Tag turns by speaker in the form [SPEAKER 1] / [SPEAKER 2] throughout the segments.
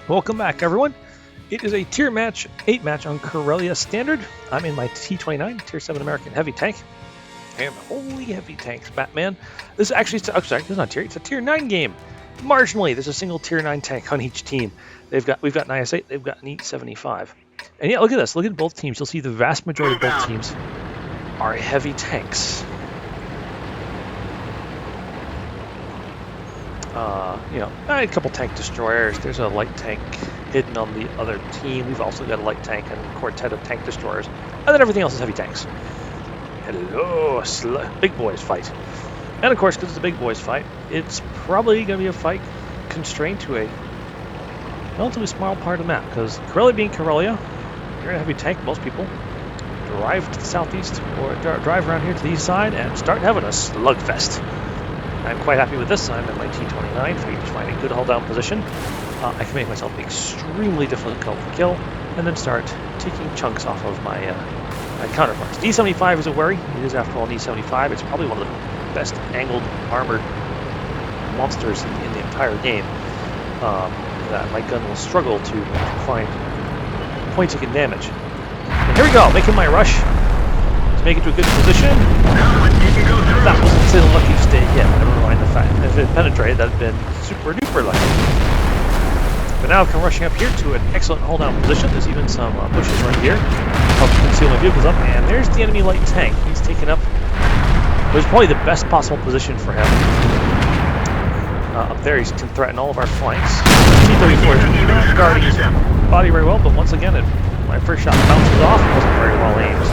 [SPEAKER 1] Welcome back, everyone. It is a tier match, 8 match on Karelia Standard. I'm in my T29, Tier 7 American Heavy Tank. And holy heavy tanks, Batman. This is actually, oh, sorry, this is not tier, it's a Tier 9 game. Marginally, there's a single Tier 9 tank on each team. We've got an IS-8, they've got an E-75. And yeah, look at this, look at both teams. You'll see the vast majority of both teams are heavy tanks. A couple tank destroyers. There's a light tank hidden on the other team. We've also got a light tank and a quartet of tank destroyers. And then everything else is heavy tanks. Hello, big boys fight. And of course, because it's a big boys fight, it's probably going to be a fight constrained to a relatively small part of the map. Because Karelia being Karelia, you're in a heavy tank. Most people drive to the southeast or drive around here to the east side and start having a slugfest. I'm quite happy with this. I'm in my T29, for to find a good hold down position. I can make myself extremely difficult to kill, and then start taking chunks off of my counterparts. D75 is a worry. It is, after all, an E75. It's probably one of the best angled armored monsters in the entire game. That my gun will struggle to find points it can damage. And here we go, making my rush to make it to a good position. That wasn't so lucky to stay hit. Never mind the fact if it penetrated, that'd been super duper lucky. But now I'm rushing up here to an excellent hold down position. There's even some bushes right here. Help conceal my vehicles up. And there's the enemy light tank. He's taken up what is probably the best possible position for him. Up there, he can threaten all of our flanks. T34 is not guarding his body very well, but once again, my first shot bounces off. It wasn't very well aimed.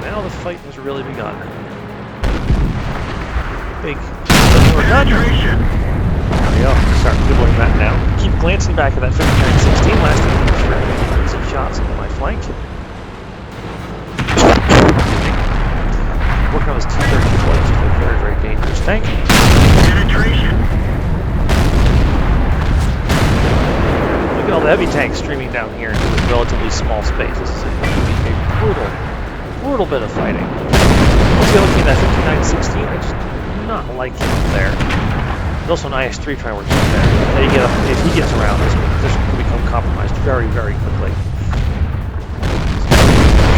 [SPEAKER 1] Now the fight has really begun. Big. We're done. There we go. Start nibbling that now. Keep glancing back at that 59-16. Last time he was really easy shots into my flank. Working on his T34, which is a very, very dangerous tank. Penetration. Look at all the heavy tanks streaming down here into this relatively small space. This is a brutal bit of fighting. Once you're looking at that 59-16, I just do not like him there. There's also an IS-3 trying to work up there. If he gets around, this position can become compromised very, very quickly.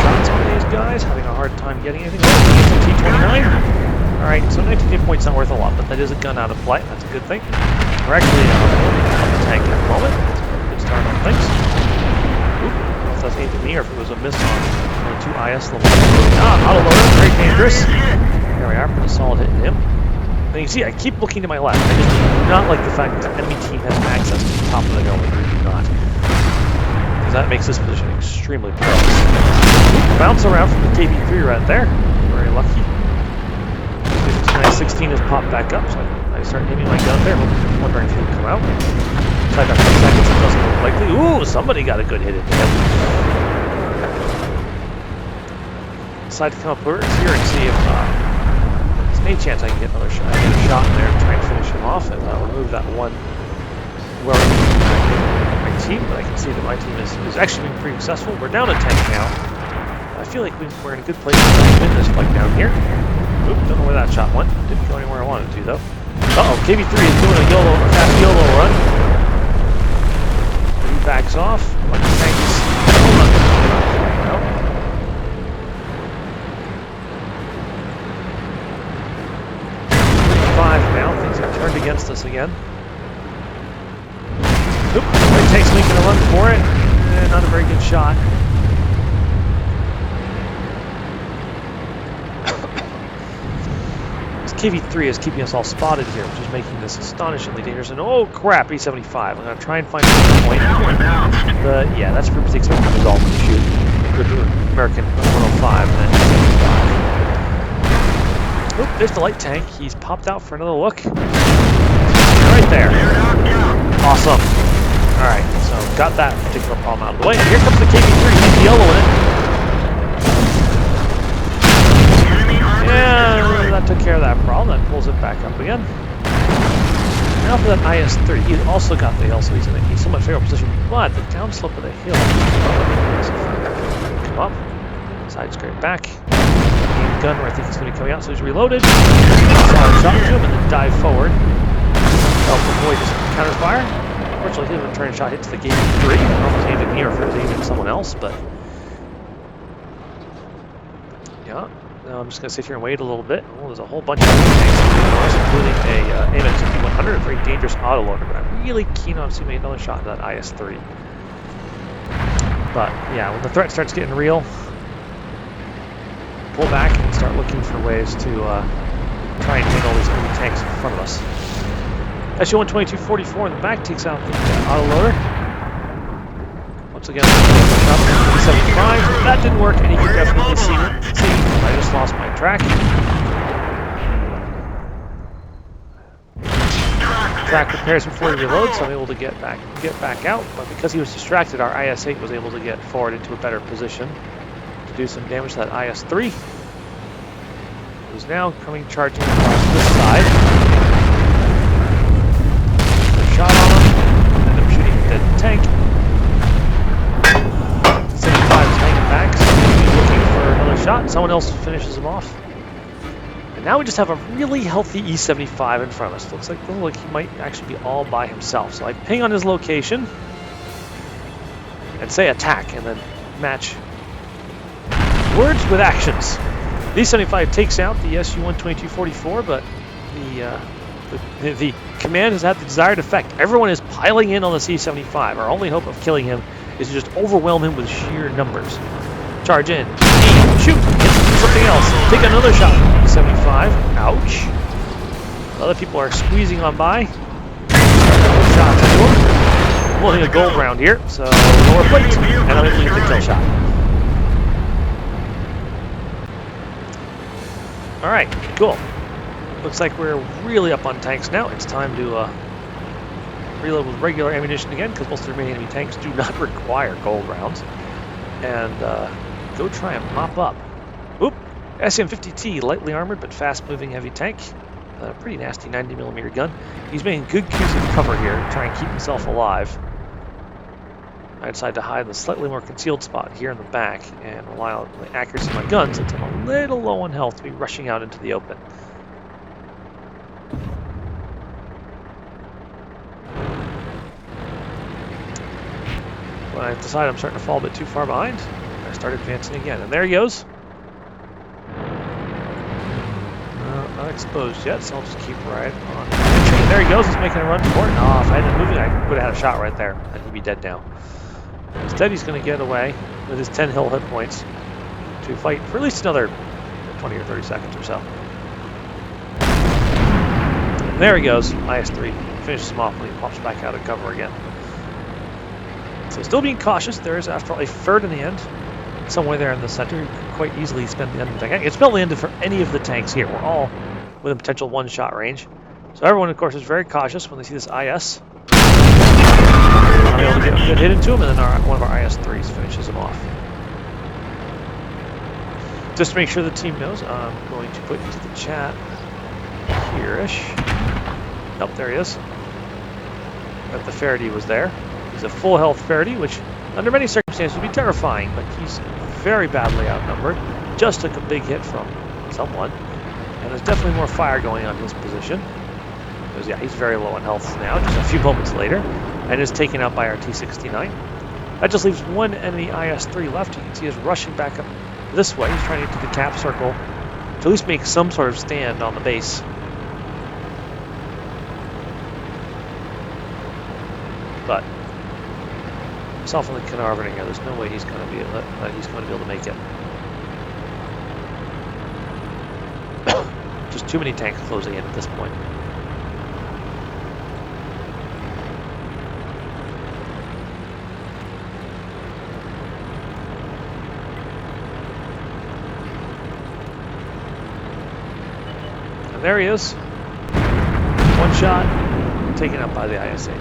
[SPEAKER 1] Shots on these guys, having a hard time getting anything. T29. Alright, so 19 points not worth a lot, but that is a gun out of play. That's a good thing. We're actually on the tank at the moment. It's a good start on things. Oop, I don't know if that's aimed at me or if it was a miss on only 2 IS level. Autoloader, very dangerous. There we are, put a solid hit in him. And you see, I keep looking to my left. I just do not like the fact that the enemy team has access to the top of the hill when we do not. Because that makes this position extremely perilous. Bounce around from the KB3 right there. Very lucky. 59-16 has popped back up, so I start aiming my gun there, wondering if he'll come out. Try about 10 seconds, it doesn't look likely. Ooh, somebody got a good hit into him. Decide to come up here and see if there's any chance I can get another shot. I get a shot in there and try and finish him off and remove that one worry from my team. But I can see that my team is actually being pretty successful. We're down a tank now. I feel like we're in a good place to win this fight down here. Oop, don't know where that shot went. Didn't go anywhere I wanted to though. Uh-oh, KB3 is doing a fast YOLO run. He backs off. Like the tank is still not going out. Now things have turned against us again. Oop, it takes me to run for it. Not a very good shot. This KV3 is keeping us all spotted here, which is making this astonishingly dangerous. And oh crap, E75. I'm going to try and find a point. But yeah, that's pretty expected result when you shoot with the American 105 and then E75. Oop, there's the light tank. He's popped out for another look. Right there. Awesome. Alright, so got that particular problem out of the way. And here comes the KB3. He's yellow in it. Yeah, that took care of that problem. That pulls it back up again. Now for that IS-30. He's also got the hill, so he's in a somewhat favorable position. But the downslope of the hill. Come up. Side scrape back. Gun where I think he's going to be coming out, so he's reloaded. Solid shot to him and then dive forward. Help him avoid his counter fire. Unfortunately, his return shot hits the gate 3. I don't know if it's aimed at me or if it was aimed at someone else, but yeah. Now I'm just going to sit here and wait a little bit. Oh, there's a whole bunch of tanks, including a AMX 100, a very dangerous autoloader, but I'm really keen on seeing another shot at that IS-3. But yeah, when the threat starts getting real, pull back and start looking for ways to try and handle these enemy tanks in front of us. SU-122-44 in the back takes out the autoloader. Once again, 75. That didn't work, and you can definitely see I just lost my track. Track repairs before he reloads, so I'm able to get back out. But because he was distracted, our IS-8 was able to get forward into a better position to do some damage to that IS-3. Who's now coming charging across this side. A shot on him, and I'm shooting a dead tank. 75 is hanging back, so he's looking for another shot. Someone else finishes him off. And now we just have a really healthy E-75 in front of us. Looks like he might actually be all by himself. So I ping on his location and say attack, and then match words with actions. The E-75 takes out the SU-122-44, but the command has had the desired effect. Everyone is piling in on the C-75. Our only hope of killing him is to just overwhelm him with sheer numbers. Charge in, aim, shoot, get something else, take another shot from the E-75. Ouch. Other people are squeezing on by. Shots into him. I'm holding a gold round here, so lower plate, and I'm able to get the kill shot. Alright, cool. Looks like we're really up on tanks now. It's time to reload with regular ammunition again, because most of the remaining enemy tanks do not require gold rounds. And go try and mop up. Oop! SM-50T, lightly armored but fast-moving heavy tank. A pretty nasty 90mm gun. He's making good use of cover here to try and keep himself alive. I decided to hide in a slightly more concealed spot here in the back and rely on the accuracy of my gun since I'm a little low on health to be rushing out into the open. When I decide I'm starting to fall a bit too far behind, I start advancing again. And there he goes. Not exposed yet, so I'll just keep right on. And there he goes, he's making a run for it. Oh, if I hadn't been moving, I would have had a shot right there, and he'd be dead now. Instead, he's going to get away with his 10 hill hit points to fight for at least another 20 or 30 seconds or so. And there he goes, IS-3. Finishes him off when he pops back out of cover again. So still being cautious, there is, after all, a third in the end. Somewhere there in the center, you could quite easily spend the end of the tank. It's spelled the end for any of the tanks here. We're all within potential one-shot range. So everyone, of course, is very cautious when they see this IS. I'm able to get a good hit into him, and then one of our IS-3s finishes him off. Just to make sure the team knows, I'm going to put into the chat here-ish. Nope, there he is. That the Faraday was there. He's a full health Faraday, which under many circumstances would be terrifying, but he's very badly outnumbered. Just took a big hit from someone, and there's definitely more fire going on in his position. Because yeah, he's very low on health now, just a few moments later, and is taken out by our T29. That just leaves one enemy IS-3 left. You can see us rushing back up this way. He's trying to get to the cap circle to at least make some sort of stand on the base. But myself and the Carnarvon here, there's no way he's going to be able to make it. Just too many tanks closing in at this point. And there he is. One shot, taken out by the IS-8.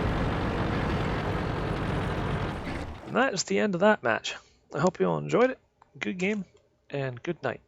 [SPEAKER 1] And that is the end of that match. I hope you all enjoyed it. Good game, and good night.